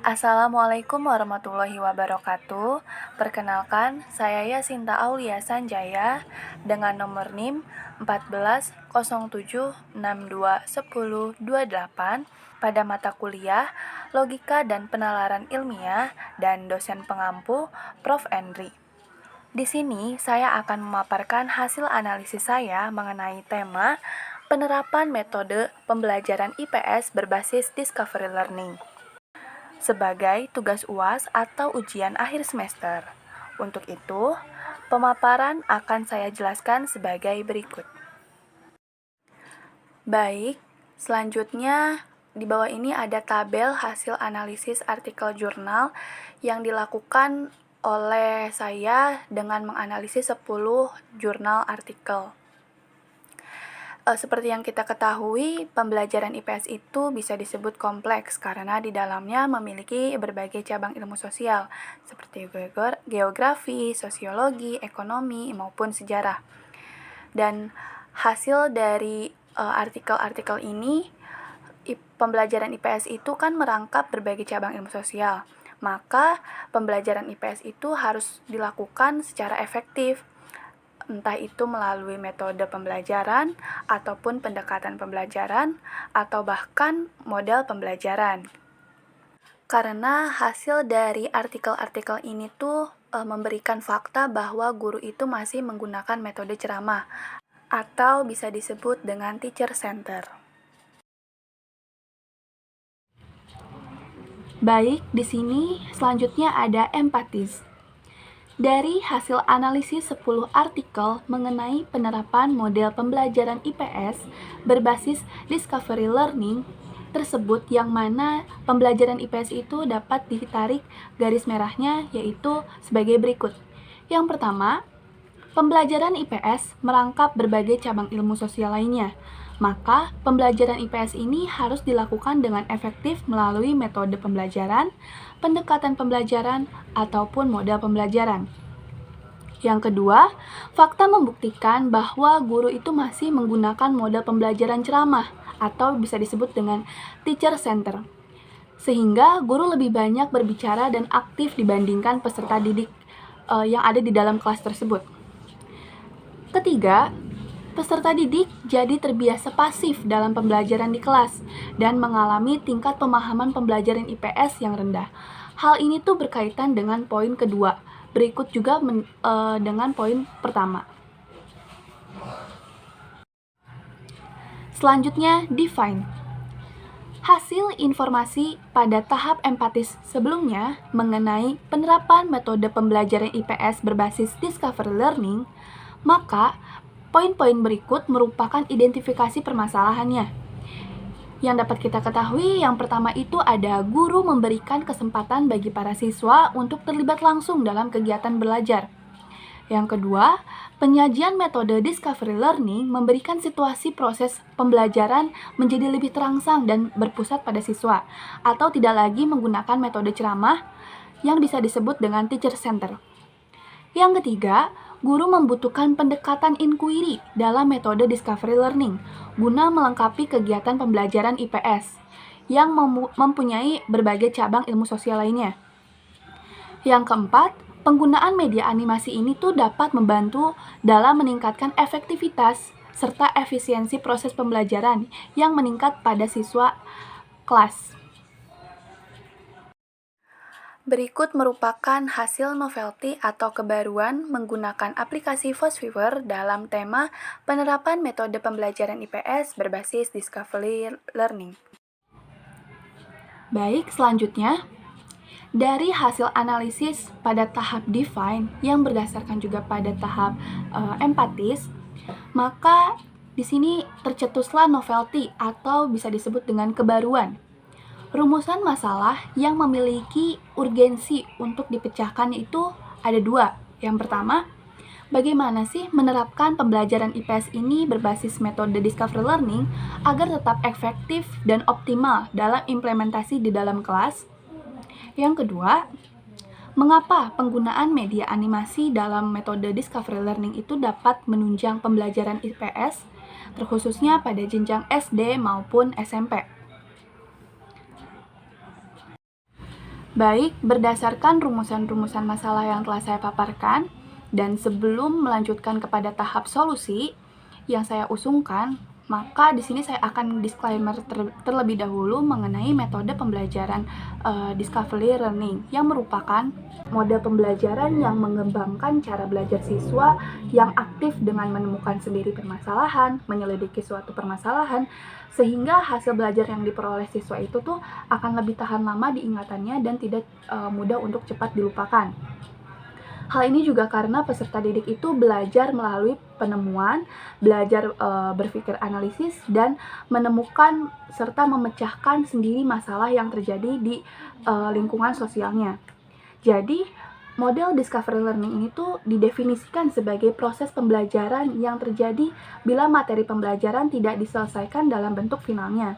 Assalamualaikum warahmatullahi wabarakatuh. Perkenalkan, saya Yasinta Aulia Sanjaya dengan nomor NIM 1407621028 pada mata kuliah Logika dan Penalaran Ilmiah dan dosen pengampu Prof. Endri. Di sini saya akan memaparkan hasil analisis saya mengenai tema penerapan metode pembelajaran IPS berbasis Discovery Learning sebagai tugas UAS atau ujian akhir semester. Untuk itu, pemaparan akan saya jelaskan sebagai berikut. Baik, selanjutnya di bawah ini ada tabel hasil analisis artikel jurnal yang dilakukan oleh saya dengan menganalisis 10 jurnal artikel. Seperti yang kita ketahui, pembelajaran IPS itu bisa disebut kompleks karena di dalamnya memiliki berbagai cabang ilmu sosial seperti geografi, sosiologi, ekonomi, maupun sejarah. Dan hasil dari artikel-artikel ini, pembelajaran IPS itu kan merangkap berbagai cabang ilmu sosial. Maka pembelajaran IPS itu harus dilakukan secara efektif, entah itu melalui metode pembelajaran, ataupun pendekatan pembelajaran, atau bahkan model pembelajaran. Karena hasil dari artikel-artikel ini tuh memberikan fakta bahwa guru itu masih menggunakan metode ceramah, atau bisa disebut dengan teacher center. Baik, di sini selanjutnya ada empatis. Dari hasil analisis 10 artikel mengenai penerapan model pembelajaran IPS berbasis Discovery Learning tersebut, yang mana pembelajaran IPS itu dapat ditarik garis merahnya yaitu sebagai berikut. Yang pertama, pembelajaran IPS merangkap berbagai cabang ilmu sosial lainnya. Maka, pembelajaran IPS ini harus dilakukan dengan efektif melalui metode pembelajaran, pendekatan pembelajaran, ataupun model pembelajaran. Yang kedua, fakta membuktikan bahwa guru itu masih menggunakan model pembelajaran ceramah atau bisa disebut dengan teacher center, sehingga guru lebih banyak berbicara dan aktif dibandingkan peserta didik yang ada di dalam kelas tersebut. Ketiga, peserta didik jadi terbiasa pasif dalam pembelajaran di kelas dan mengalami tingkat pemahaman pembelajaran IPS yang rendah. Hal ini tuh berkaitan dengan poin kedua, berikut juga dengan poin pertama. Selanjutnya, define. Hasil informasi pada tahap empatis sebelumnya mengenai penerapan metode pembelajaran IPS berbasis Discovery Learning, maka poin-poin berikut merupakan identifikasi permasalahannya. Yang dapat kita ketahui, yang pertama itu ada guru memberikan kesempatan bagi para siswa untuk terlibat langsung dalam kegiatan belajar. Yang kedua, penyajian metode Discovery Learning memberikan situasi proses pembelajaran menjadi lebih terangsang dan berpusat pada siswa, atau tidak lagi menggunakan metode ceramah yang bisa disebut dengan teacher center. Yang ketiga, guru membutuhkan pendekatan inquiry dalam metode Discovery Learning guna melengkapi kegiatan pembelajaran IPS yang mempunyai berbagai cabang ilmu sosial lainnya. Yang keempat, penggunaan media animasi ini tuh dapat membantu dalam meningkatkan efektivitas serta efisiensi proses pembelajaran yang meningkat pada siswa kelas. Berikut merupakan hasil novelty atau kebaruan menggunakan aplikasi Fosviewer dalam tema penerapan metode pembelajaran IPS berbasis Discovery Learning. Baik, selanjutnya, dari hasil analisis pada tahap define yang berdasarkan juga pada tahap empatis, maka di sini tercetuslah novelty atau bisa disebut dengan kebaruan. Rumusan masalah yang memiliki urgensi untuk dipecahkan itu ada dua. Yang pertama, bagaimana sih menerapkan pembelajaran IPS ini berbasis metode Discovery Learning agar tetap efektif dan optimal dalam implementasi di dalam kelas? Yang kedua, mengapa penggunaan media animasi dalam metode Discovery Learning itu dapat menunjang pembelajaran IPS, terkhususnya pada jenjang SD maupun SMP? Baik, berdasarkan rumusan-rumusan masalah yang telah saya paparkan, dan sebelum melanjutkan kepada tahap solusi yang saya usungkan, maka di sini saya akan disclaimer terlebih dahulu mengenai metode pembelajaran discovery learning yang merupakan model pembelajaran yang mengembangkan cara belajar siswa yang aktif dengan menemukan sendiri permasalahan, menyelidiki suatu permasalahan, sehingga hasil belajar yang diperoleh siswa itu tuh akan lebih tahan lama di ingatannya dan tidak mudah untuk cepat dilupakan. Hal ini juga karena peserta didik itu belajar melalui penemuan, belajar berpikir analisis, dan menemukan serta memecahkan sendiri masalah yang terjadi di lingkungan sosialnya. Jadi, model discovery learning ini tuh didefinisikan sebagai proses pembelajaran yang terjadi bila materi pembelajaran tidak diselesaikan dalam bentuk finalnya.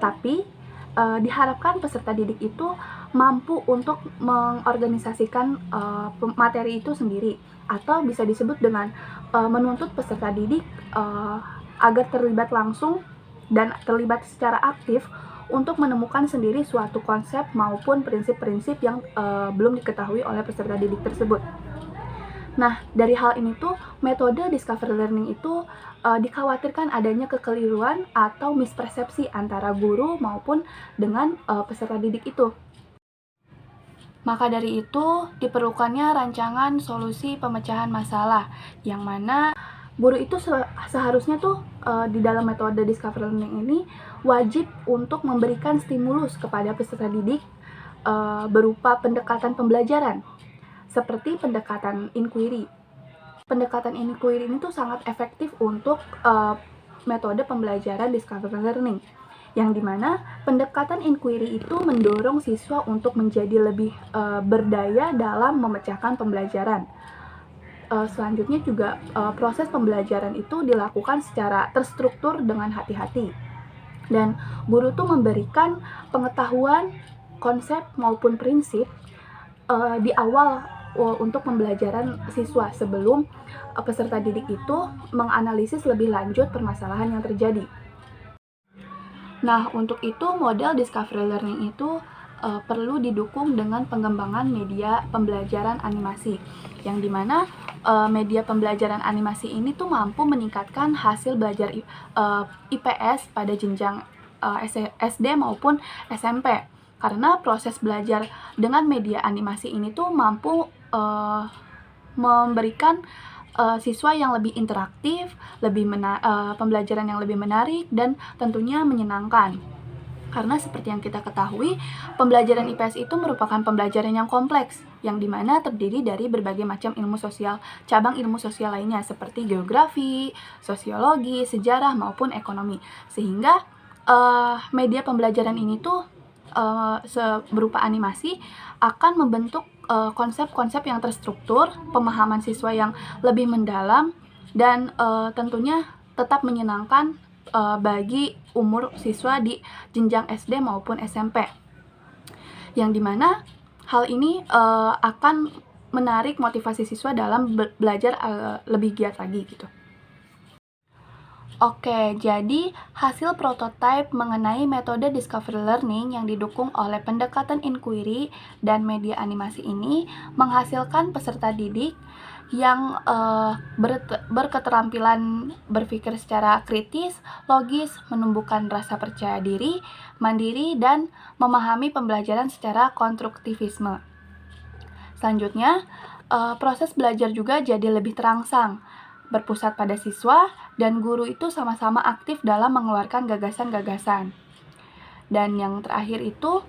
Tapi, diharapkan peserta didik itu mampu untuk mengorganisasikan materi itu sendiri, atau bisa disebut dengan menuntut peserta didik agar terlibat langsung dan terlibat secara aktif untuk menemukan sendiri suatu konsep maupun prinsip-prinsip yang belum diketahui oleh peserta didik tersebut. Nah, dari hal ini tuh, metode discovery learning itu dikhawatirkan adanya kekeliruan atau mispersepsi antara guru maupun dengan peserta didik itu. Maka dari itu, diperlukannya rancangan solusi pemecahan masalah, yang mana guru itu seharusnya tuh di dalam metode discovery learning ini wajib untuk memberikan stimulus kepada peserta didik berupa pendekatan pembelajaran, seperti pendekatan inquiry. Pendekatan inquiry ini tuh sangat efektif untuk metode pembelajaran discovery learning, yang dimana pendekatan inquiry itu mendorong siswa untuk menjadi lebih berdaya dalam memecahkan pembelajaran. Selanjutnya juga proses pembelajaran itu dilakukan secara terstruktur dengan hati-hati, dan guru tuh memberikan pengetahuan, konsep maupun prinsip di awal untuk pembelajaran siswa sebelum peserta didik itu menganalisis lebih lanjut permasalahan yang terjadi. Nah, untuk itu model discovery learning itu perlu didukung dengan pengembangan media pembelajaran animasi, yang dimana media pembelajaran animasi ini tuh mampu meningkatkan hasil belajar IPS pada jenjang SD maupun SMP. Karena proses belajar dengan media animasi ini tuh mampu memberikan siswa yang lebih interaktif, pembelajaran yang lebih menarik, dan tentunya menyenangkan. Karena seperti yang kita ketahui, pembelajaran IPS itu merupakan pembelajaran yang kompleks, yang dimana terdiri dari berbagai macam ilmu sosial, cabang ilmu sosial lainnya seperti geografi, sosiologi, sejarah, maupun ekonomi. Sehingga media pembelajaran ini tuh berupa animasi akan membentuk konsep-konsep yang terstruktur, pemahaman siswa yang lebih mendalam, dan tentunya tetap menyenangkan bagi umur siswa di jenjang SD maupun SMP, yang dimana hal ini akan menarik motivasi siswa dalam belajar lebih giat lagi gitu. Oke, jadi hasil prototipe mengenai metode discovery learning yang didukung oleh pendekatan inquiry dan media animasi ini menghasilkan peserta didik yang berketerampilan berpikir secara kritis, logis, menumbuhkan rasa percaya diri, mandiri, dan memahami pembelajaran secara konstruktivisme. Selanjutnya, proses belajar juga jadi lebih terangsang, berpusat pada siswa, dan guru itu sama-sama aktif dalam mengeluarkan gagasan-gagasan. Dan yang terakhir itu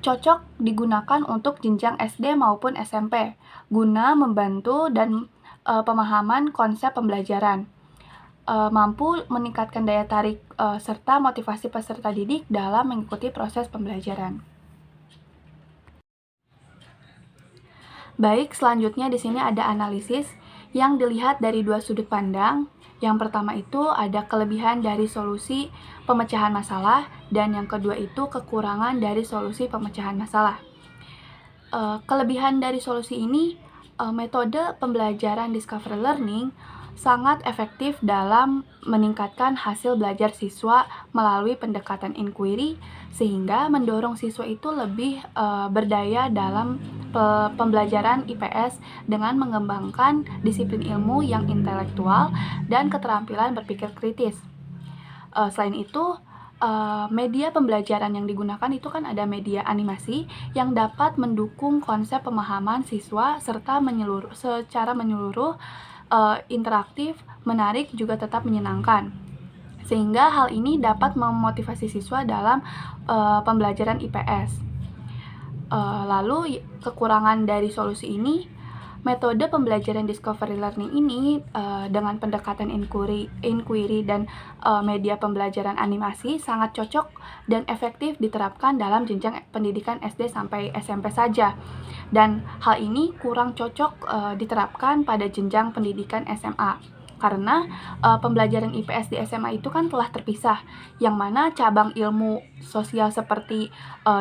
cocok digunakan untuk jenjang SD maupun SMP, guna membantu dan pemahaman konsep pembelajaran, mampu meningkatkan daya tarik serta motivasi peserta didik dalam mengikuti proses pembelajaran. Baik, selanjutnya di sini ada analisis yang dilihat dari dua sudut pandang. Yang pertama itu ada kelebihan dari solusi pemecahan masalah, dan yang kedua itu kekurangan dari solusi pemecahan masalah. Kelebihan dari solusi ini, metode pembelajaran discovery learning sangat efektif dalam meningkatkan hasil belajar siswa melalui pendekatan inquiry, sehingga mendorong siswa itu lebih berdaya dalam pembelajaran IPS dengan mengembangkan disiplin ilmu yang intelektual dan keterampilan berpikir kritis. Selain itu, media pembelajaran yang digunakan itu kan ada media animasi yang dapat mendukung konsep pemahaman siswa serta secara menyeluruh, interaktif, menarik, juga tetap menyenangkan. Sehingga hal ini dapat memotivasi siswa dalam pembelajaran IPS. Lalu kekurangan dari solusi ini, metode pembelajaran discovery learning ini dengan pendekatan inquiry dan media pembelajaran animasi sangat cocok dan efektif diterapkan dalam jenjang pendidikan SD sampai SMP saja. Dan hal ini kurang cocok diterapkan pada jenjang pendidikan SMA. Karena pembelajaran IPS di SMA itu kan telah terpisah, yang mana cabang ilmu sosial seperti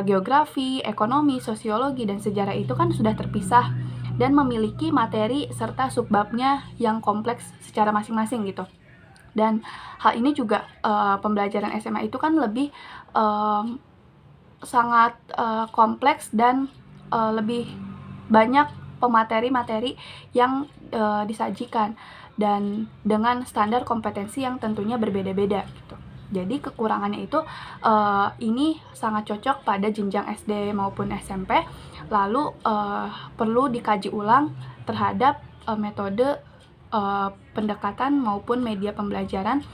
geografi, ekonomi, sosiologi, dan sejarah itu kan sudah terpisah dan memiliki materi serta subbabnya yang kompleks secara masing-masing gitu. Dan hal ini juga pembelajaran SMA itu kan lebih sangat kompleks dan lebih banyak pemateri-materi yang disajikan dan dengan standar kompetensi yang tentunya berbeda-beda gitu. Jadi kekurangannya itu ini sangat cocok pada jenjang SD maupun SMP. Lalu perlu dikaji ulang terhadap metode pendekatan maupun media pembelajaran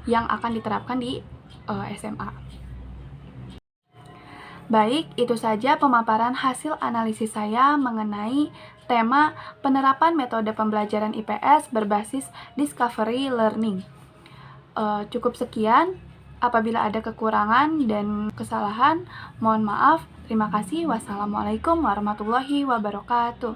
yang akan diterapkan di SMA. Baik, itu saja pemaparan hasil analisis saya mengenai tema penerapan metode pembelajaran IPS berbasis discovery learning. Cukup sekian. Apabila ada kekurangan dan kesalahan, mohon maaf. Terima kasih. Wassalamualaikum warahmatullahi wabarakatuh.